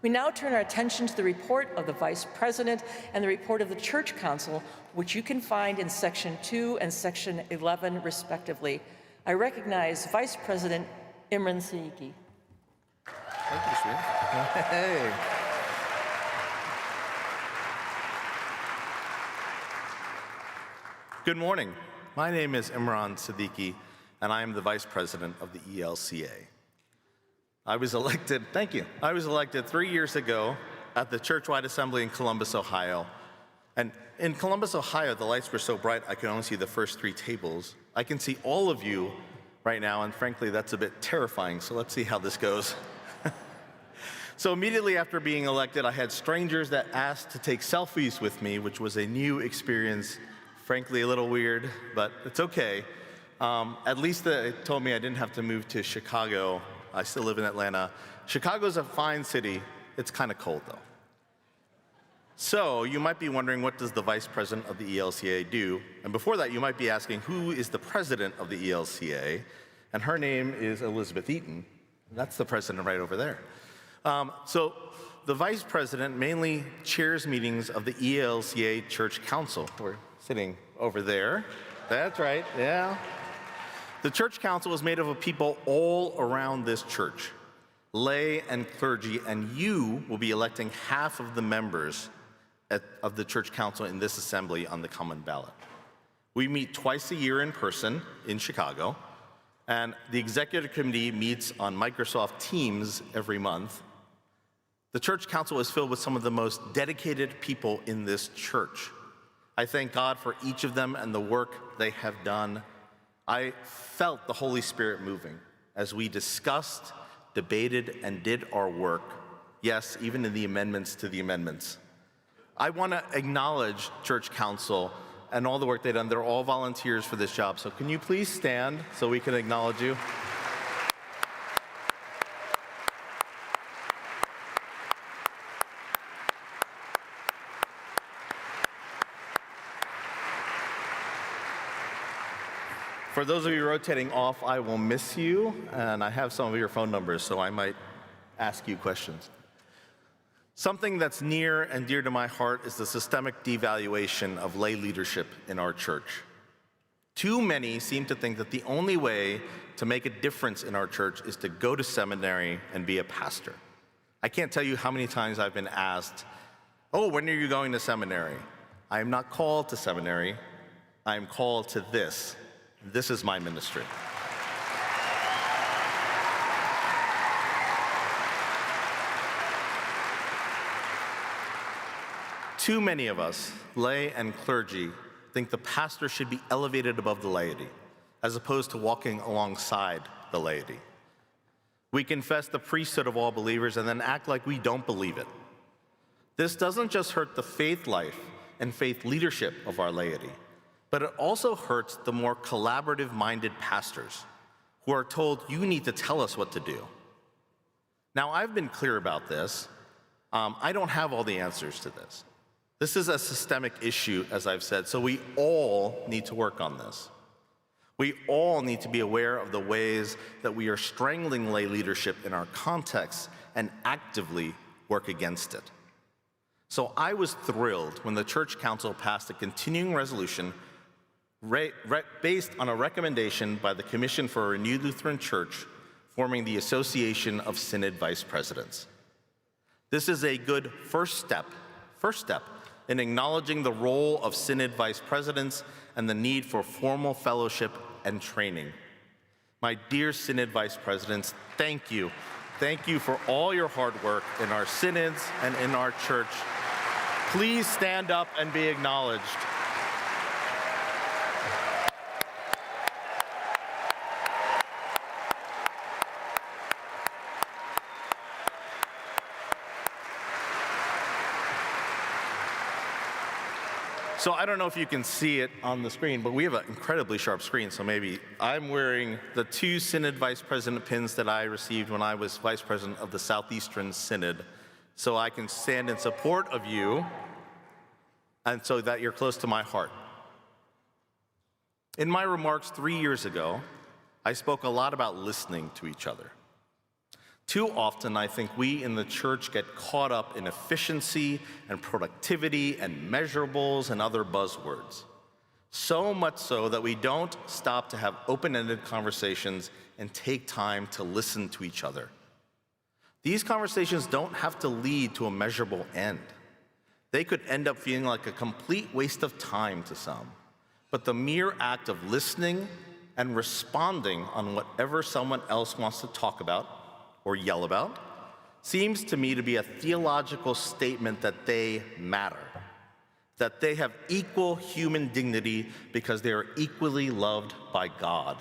We now turn our attention to the report of the Vice President and the report of the Church Council, which you can find in Section 2 and Section 11, respectively. I recognize Vice President Imran Siddiqui. Thank you, Sri. Hey. Good morning. My name is Imran Siddiqui, and I am the Vice President of the ELCA. I was elected 3 years ago at the Churchwide Assembly in Columbus, Ohio. And in Columbus, Ohio, the lights were so bright I could only see the first 3 tables. I can see all of you right now, and frankly, that's a bit terrifying, so let's see how this goes. So immediately after being elected, I had strangers that asked to take selfies with me, which was a new experience, frankly a little weird, but it's okay. At least they told me I didn't have to move to Chicago. I still live in Atlanta. Chicago's a fine city. It's kind of cold, though. So you might be wondering, what does the Vice President of the ELCA do? And before that, you might be asking, who is the President of the ELCA? And her name is Elizabeth Eaton. That's the President right over there. So the Vice President mainly chairs meetings of the ELCA Church Council. We're sitting over there. That's right, yeah. The Church Council is made up of people all around this church, lay and clergy, and you will be electing half of the members of the Church Council in this assembly on the common ballot. We meet twice a year in person in Chicago, and the Executive Committee meets on Microsoft Teams every month. The Church Council is filled with some of the most dedicated people in this church. I thank God for each of them and the work they have done. I felt the Holy Spirit moving as we discussed, debated, and did our work. Yes, even in the amendments to the amendments. I want to acknowledge Church Council and all the work they've done. They're all volunteers for this job. So can you please stand so we can acknowledge you? For those of you rotating off, I will miss you, and I have some of your phone numbers, so I might ask you questions. Something that's near and dear to my heart is the systemic devaluation of lay leadership in our church. Too many seem to think that the only way to make a difference in our church is to go to seminary and be a pastor. I can't tell you how many times I've been asked, "Oh, when are you going to seminary?" I am not called to seminary. I am called to this. This is my ministry. Too many of us, lay and clergy, think the pastor should be elevated above the laity, as opposed to walking alongside the laity. We confess the priesthood of all believers and then act like we don't believe it. This doesn't just hurt the faith life and faith leadership of our laity, but it also hurts the more collaborative-minded pastors who are told, "You need to tell us what to do." Now, I've been clear about this. I don't have all the answers to this. This is a systemic issue, as I've said, so we all need to work on this. We all need to be aware of the ways that we are strangling lay leadership in our context and actively work against it. So I was thrilled when the Church Council passed a continuing resolution based on a recommendation by the Commission for a Renewed Lutheran Church, forming the Association of Synod Vice Presidents. This is a good first step in acknowledging the role of Synod Vice Presidents and the need for formal fellowship and training. My dear Synod Vice Presidents, thank you. Thank you for all your hard work in our synods and in our church. Please stand up and be acknowledged. So I don't know if you can see it on the screen, but we have an incredibly sharp screen, so maybe I'm wearing the 2 Synod Vice President pins that I received when I was Vice President of the Southeastern Synod, so I can stand in support of you and so that you're close to my heart. In my remarks 3 years ago, I spoke a lot about listening to each other. Too often, I think we in the church get caught up in efficiency and productivity and measurables and other buzzwords. So much so that we don't stop to have open-ended conversations and take time to listen to each other. These conversations don't have to lead to a measurable end. They could end up feeling like a complete waste of time to some. But the mere act of listening and responding on whatever someone else wants to talk about or yell about seems to me to be a theological statement that they matter, that they have equal human dignity because they are equally loved by God.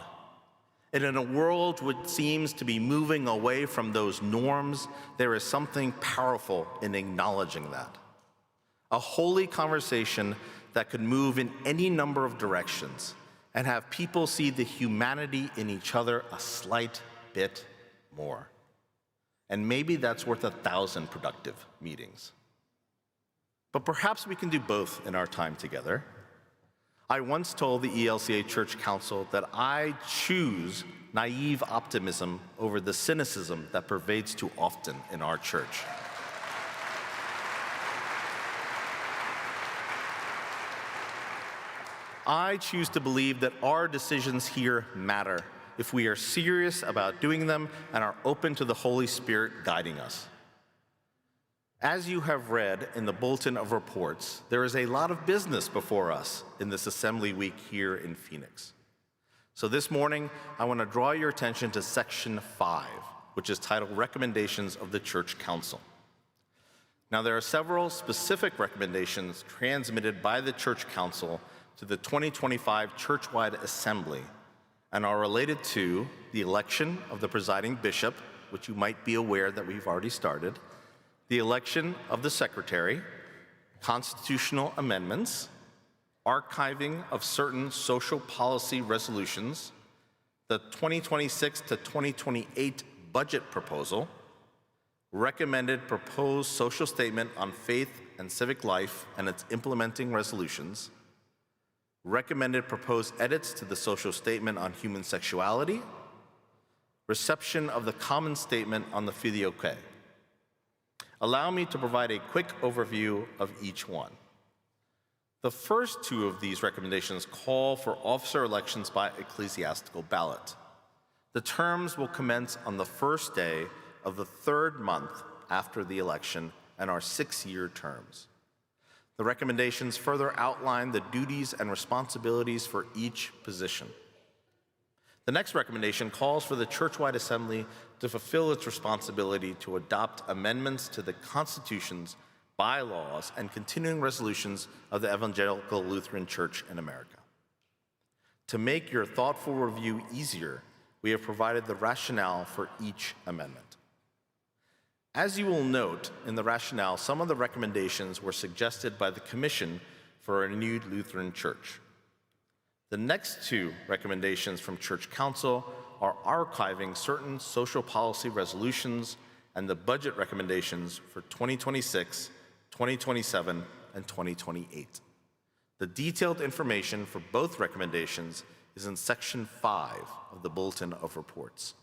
And in a world which seems to be moving away from those norms, there is something powerful in acknowledging that. A holy conversation that could move in any number of directions and have people see the humanity in each other a slight bit more. And maybe that's worth 1,000 productive meetings. But perhaps we can do both in our time together. I once told the ELCA Church Council that I choose naive optimism over the cynicism that pervades too often in our church. I choose to believe that our decisions here matter if we are serious about doing them and are open to the Holy Spirit guiding us. As you have read in the Bulletin of Reports, there is a lot of business before us in this Assembly Week here in Phoenix. So this morning, I want to draw your attention to Section 5, which is titled Recommendations of the Church Council. Now, there are several specific recommendations transmitted by the Church Council to the 2025 Churchwide Assembly and are related to the election of the presiding bishop, which you might be aware that we've already started, the election of the secretary, constitutional amendments, archiving of certain social policy resolutions, the 2026 to 2028 budget proposal, recommended proposed social statement on faith and civic life and its implementing resolutions, recommended proposed edits to the social statement on human sexuality, reception of the common statement on the filioque. Allow me to provide a quick overview of each one. The first two of these recommendations call for officer elections by ecclesiastical ballot. The terms will commence on the first day of the third month after the election and are 6-year terms. The recommendations further outline the duties and responsibilities for each position. The next recommendation calls for the Churchwide Assembly to fulfill its responsibility to adopt amendments to the constitutions, bylaws, and continuing resolutions of the Evangelical Lutheran Church in America. To make your thoughtful review easier, we have provided the rationale for each amendment. As you will note in the rationale, some of the recommendations were suggested by the Commission for a Renewed Lutheran Church. The next two recommendations from Church Council are archiving certain social policy resolutions and the budget recommendations for 2026, 2027, and 2028. The detailed information for both recommendations is in Section 5 of the Bulletin of Reports.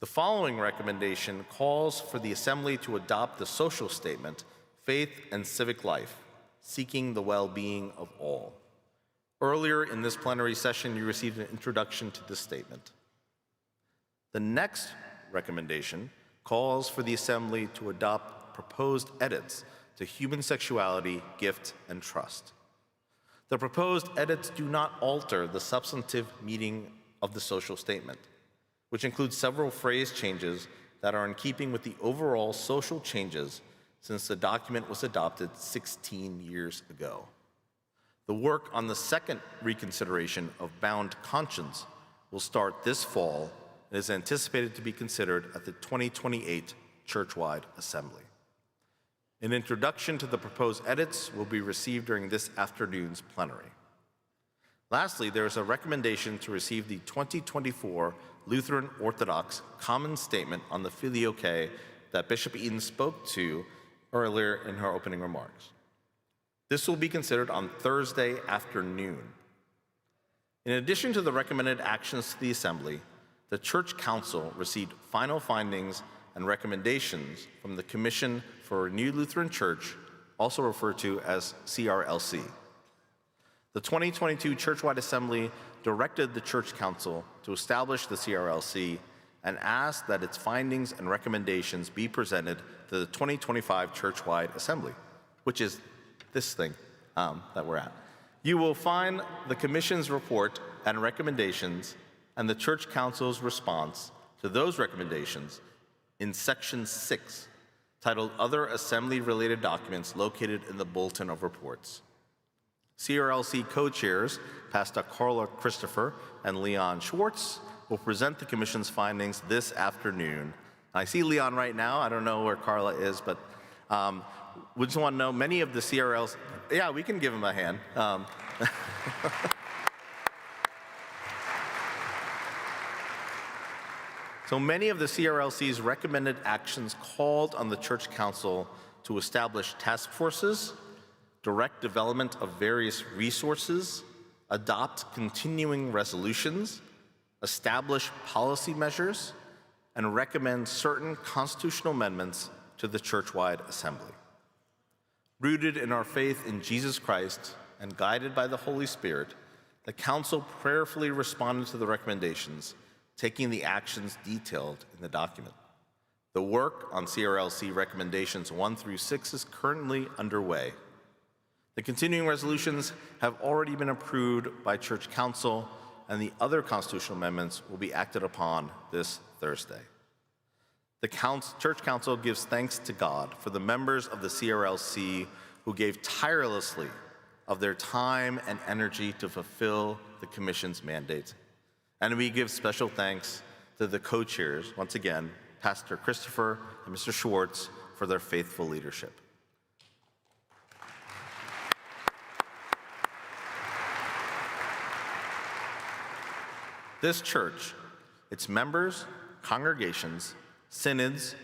The following recommendation calls for the Assembly to adopt the social statement, Faith and Civic Life, Seeking the Well-Being of All. Earlier in this plenary session, you received an introduction to this statement. The next recommendation calls for the Assembly to adopt proposed edits to human sexuality, gift, and trust. The proposed edits do not alter the substantive meaning of the social statement, which includes several phrase changes that are in keeping with the overall social changes since the document was adopted 16 years ago. The work on the second reconsideration of bound conscience will start this fall and is anticipated to be considered at the 2028 Churchwide Assembly. An introduction to the proposed edits will be received during this afternoon's plenary. Lastly, there is a recommendation to receive the 2024 Lutheran Orthodox Common Statement on the Filioque that Bishop Eaton spoke to earlier in her opening remarks. This will be considered on Thursday afternoon. In addition to the recommended actions to the Assembly, the Church Council received final findings and recommendations from the Commission for a Renewed Lutheran Church, also referred to as CRLC. The 2022 Churchwide Assembly directed the Church Council to establish the CRLC and asked that its findings and recommendations be presented to the 2025 Churchwide Assembly, which is this thing that we're at. You will find the Commission's report and recommendations and the Church Council's response to those recommendations in Section 6, titled Other Assembly-Related Documents, located in the Bulletin of Reports. CRLC co-chairs, Pastor Carla Christopher and Leon Schwartz, will present the Commission's findings this afternoon. I see Leon right now. I don't know where Carla is, but we just want to know many of the CRLs. Yeah, we can give him a hand. So many of the CRLC's recommended actions called on the Church Council to establish task forces, direct development of various resources, adopt continuing resolutions, establish policy measures, and recommend certain constitutional amendments to the Churchwide Assembly. Rooted in our faith in Jesus Christ and guided by the Holy Spirit, the Council prayerfully responded to the recommendations, taking the actions detailed in the document. The work on CRLC recommendations 1 through 6 is currently underway. The continuing resolutions have already been approved by Church Council, and the other constitutional amendments will be acted upon this Thursday. The Church Council gives thanks to God for the members of the CRLC who gave tirelessly of their time and energy to fulfill the Commission's mandate. And we give special thanks to the co-chairs, once again, Pastor Christopher and Mr. Schwartz, for their faithful leadership. This church, its members, congregations, synods,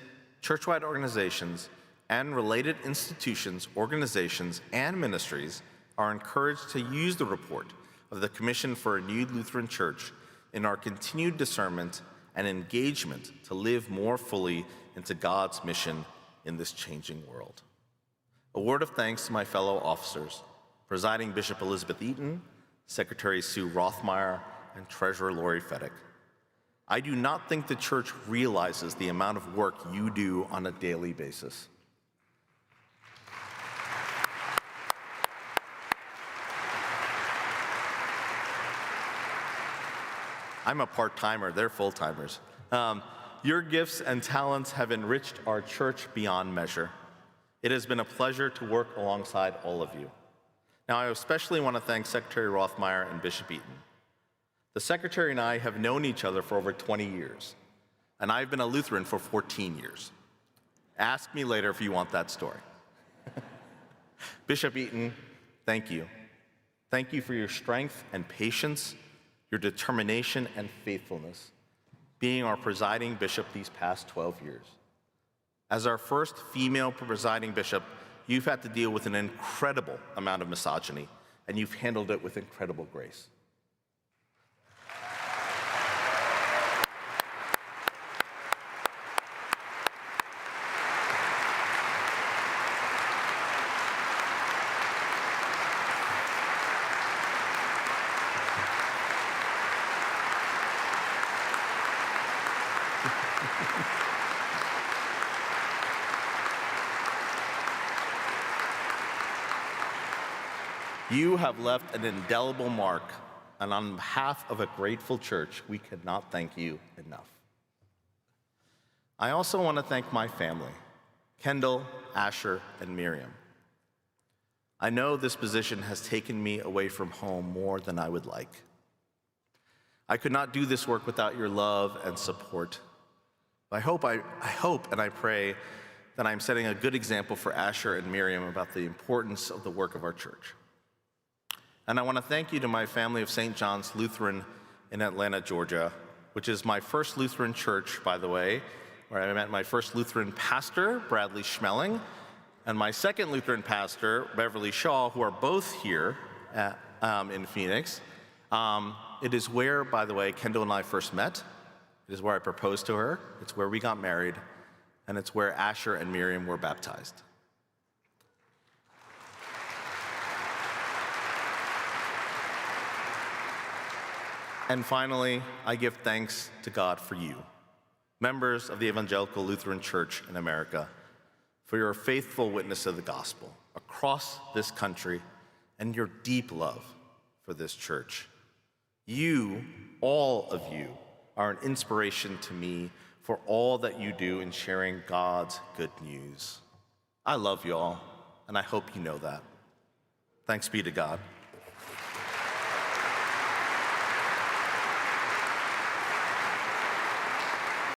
churchwide organizations, and related institutions, organizations, and ministries are encouraged to use the report of the Commission for a Renewed Lutheran Church in our continued discernment and engagement to live more fully into God's mission in this changing world. A word of thanks to my fellow officers, Presiding Bishop Elizabeth Eaton, Secretary Sue Rothmeyer, and Treasurer Lori Fedek. I do not think the church realizes the amount of work you do on a daily basis. I'm a part-timer, they're full-timers. Your gifts and talents have enriched our church beyond measure. It has been a pleasure to work alongside all of you. Now, I especially want to thank Secretary Rothmeyer and Bishop Eaton. The Secretary and I have known each other for over 20 years, and I've been a Lutheran for 14 years. Ask me later if you want that story. Bishop Eaton, thank you. Thank you for your strength and patience, your determination and faithfulness, being our presiding bishop these past 12 years. As our first female presiding bishop, you've had to deal with an incredible amount of misogyny, and you've handled it with incredible grace. You have left an indelible mark, and on behalf of a grateful church, we cannot thank you enough. I also want to thank my family, Kendall, Asher, and Miriam. I know this position has taken me away from home more than I would like. I could not do this work without your love and support. I hope and I pray that I'm setting a good example for Asher and Miriam about the importance of the work of our church. And I want to thank you to my family of St. John's Lutheran in Atlanta, Georgia, which is my first Lutheran church, by the way, where I met my first Lutheran pastor, Bradley Schmeling, and my second Lutheran pastor, Beverly Shaw, who are both here in Phoenix. It is where, by the way, Kendall and I first met, It is where I proposed to her, it's where we got married, and it's where Asher and Miriam were baptized. And finally, I give thanks to God for you, members of the Evangelical Lutheran Church in America, for your faithful witness of the gospel across this country and your deep love for this church. You, all of you, are an inspiration to me for all that you do in sharing God's good news. I love you all, and I hope you know that. Thanks be to God.